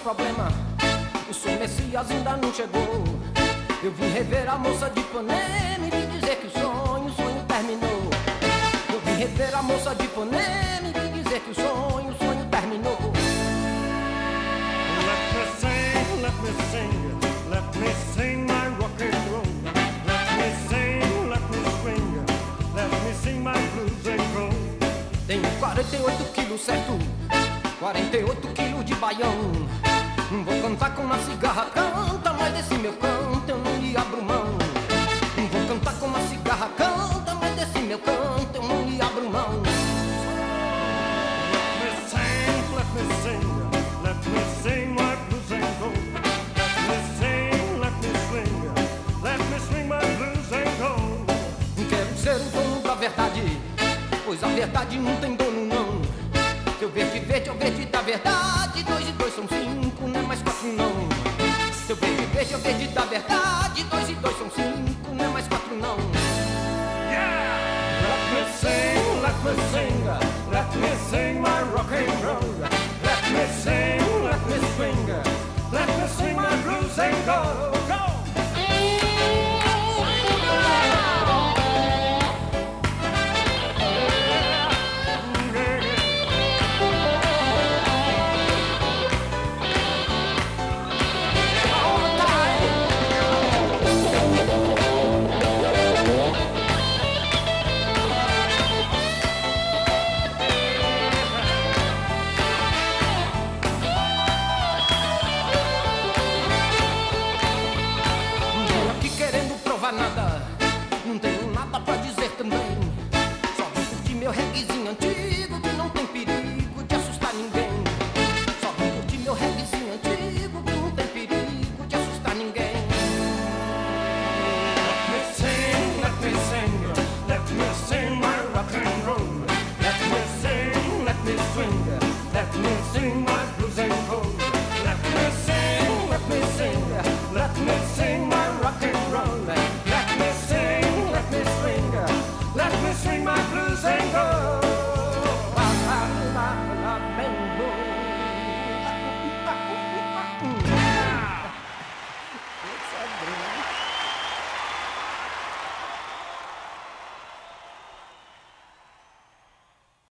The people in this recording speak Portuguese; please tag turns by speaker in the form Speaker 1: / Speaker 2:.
Speaker 1: problemas. O São Messias ainda não chegou. Eu vim rever a moça de Ipanema e vim dizer que o sonho terminou. Eu vim rever a moça de Ipanema e vim dizer que o sonho terminou.
Speaker 2: Let me sing, let me sing my rock and roll. Let me sing, let me swing, let me sing my blues and roll.
Speaker 1: Tenho 48 quilos, certo? 48 quilos de baião. Vou cantar com uma cigarra, canta, mas desse meu canto eu não lhe abro mão. Vou cantar com uma cigarra, canta, mas desse meu canto eu não